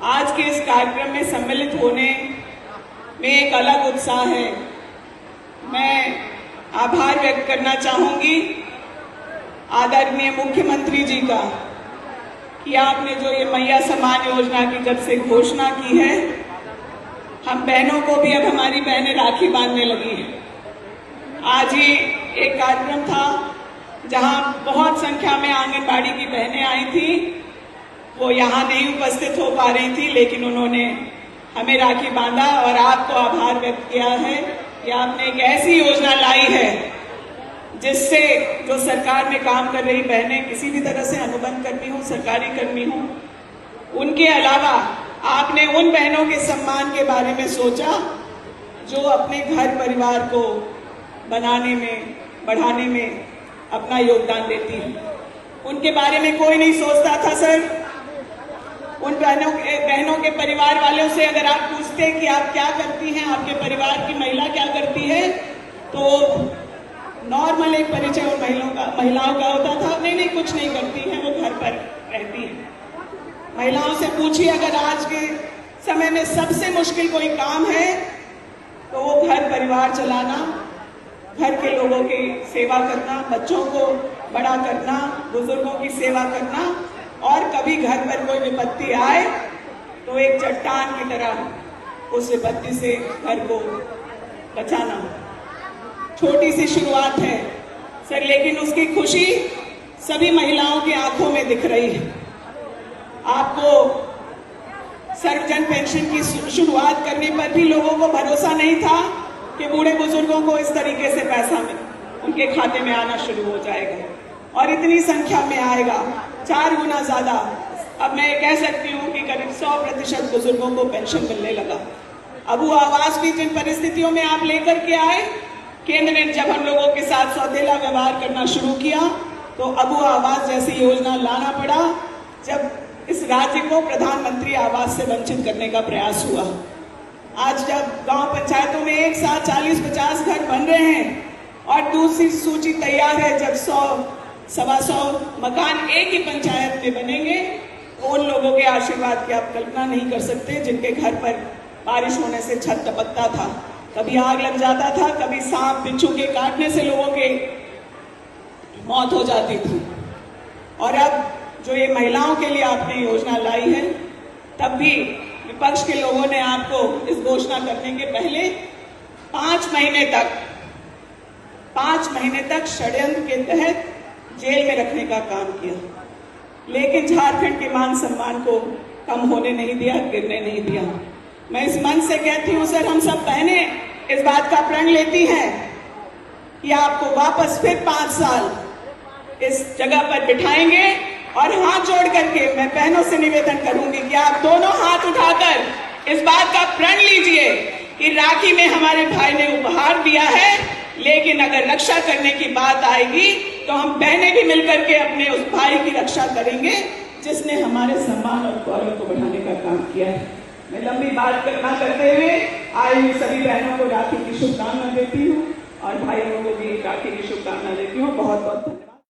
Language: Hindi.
आज के इस कार्यक्रम में सम्मिलित होने में एक अलग उत्साह है। मैं आभार व्यक्त करना चाहूंगी आदरणीय मुख्यमंत्री जी का कि आपने जो ये मैया सम्मान योजना की जब से घोषणा की है, हम बहनों को भी अब हमारी बहनें राखी बांधने लगी हैं। आज ही एक कार्यक्रम था जहां बहुत संख्या में आंगनबाड़ी की बहनें आई थी। वो यहाँ नहीं उपस्थित हो पा रही थी, लेकिन उन्होंने हमें राखी बांधा और आपको आभार व्यक्त किया है कि आपने एक ऐसी योजना लाई है जिससे जो सरकार में काम कर रही बहनें, किसी भी तरह से अनुबंध कर्मी हो, सरकारी कर्मी हो, उनके अलावा आपने उन बहनों के सम्मान के बारे में सोचा जो अपने घर परिवार को बनाने में, बढ़ाने में अपना योगदान देती है। उनके बारे में कोई नहीं सोचता था सर। उन बहनों के परिवार वालों से अगर आप पूछते कि आप क्या करती हैं, आपके परिवार की महिला क्या करती है, तो नॉर्मल एक परिचय उन महिलाओं का होता था, नहीं कुछ नहीं करती हैं, वो घर पर रहती हैं। महिलाओं से पूछिए अगर आज के समय में सबसे मुश्किल कोई काम है तो वो घर परिवार चलाना, घर के लोगों की सेवा करना, बच्चों को बड़ा करना, बुजुर्गों की सेवा करना, और कभी घर पर कोई विपत्ति आए तो एक चट्टान की तरह उस विपत्ति से घर को बचाना। छोटी सी शुरुआत है सर, लेकिन उसकी खुशी सभी महिलाओं की आंखों में दिख रही है। आपको सर्वजन पेंशन की शुरुआत करने पर भी लोगों को भरोसा नहीं था कि बूढ़े बुजुर्गों को इस तरीके से पैसा उनके खाते में आना शुरू हो जाएगा और इतनी संख्या में आएगा, 4 गुना ज्यादा। अब मैं कह सकती हूँ कि करीब 100% बुजुर्गों को पेंशन मिलने लगा। अब वो आवाज भी जिन परिस्थितियों में आप लेकर के आए, केंद्र ने जब हम लोगों के साथ सौतेला व्यवहार करना शुरू किया तो अबू आवास जैसी योजना लाना पड़ा, जब इस राज्य को प्रधानमंत्री आवास से वंचित करने का प्रयास हुआ। आज जब गांव पंचायतों में एक साथ 40-50 घर बन रहे हैं और दूसरी सूची तैयार है, जब 100-125 मकान एक ही पंचायत में बनेंगे, उन लोगों के आशीर्वाद की आप कल्पना नहीं कर सकते जिनके घर पर बारिश होने से छत टपकता था, कभी आग लग जाता था, कभी सांप बिच्छू के काटने से लोगों के मौत हो जाती थी। और अब जो ये महिलाओं के लिए आपने योजना लाई है, तब भी विपक्ष के लोगों ने आपको इस घोषणा करने के पहले 5 महीने तक षड्यंत्र के तहत जेल में रखने का काम किया, लेकिन झारखंड के मान सम्मान को कम होने नहीं दिया, गिरने नहीं दिया। मैं इस मंच से कहती हूं सर, हम सब बहनें इस बात का प्रण लेती हैं कि आपको वापस फिर 5 साल इस जगह पर बिठाएंगे और हाथ जोड़ करके मैं बहनों से निवेदन करूंगी कि आप दोनों हाथ उठाकर इस बात का प्रण लीजिए कि राखी में हमारे भाई ने उपहार दिया है, लेकिन अगर रक्षा करने की बात आएगी तो हम बहनें भी मिलकर के अपने उस भाई की रक्षा करेंगे जिसने हमारे सम्मान और गौरव को बढ़ाने का काम किया है। मैं लंबी बात ना करते हुए आई हुई सभी बहनों को राखी की शुभकामना देती हूँ और भाइयों को भी राखी की शुभकामना देती हूँ। बहुत बहुत धन्यवाद।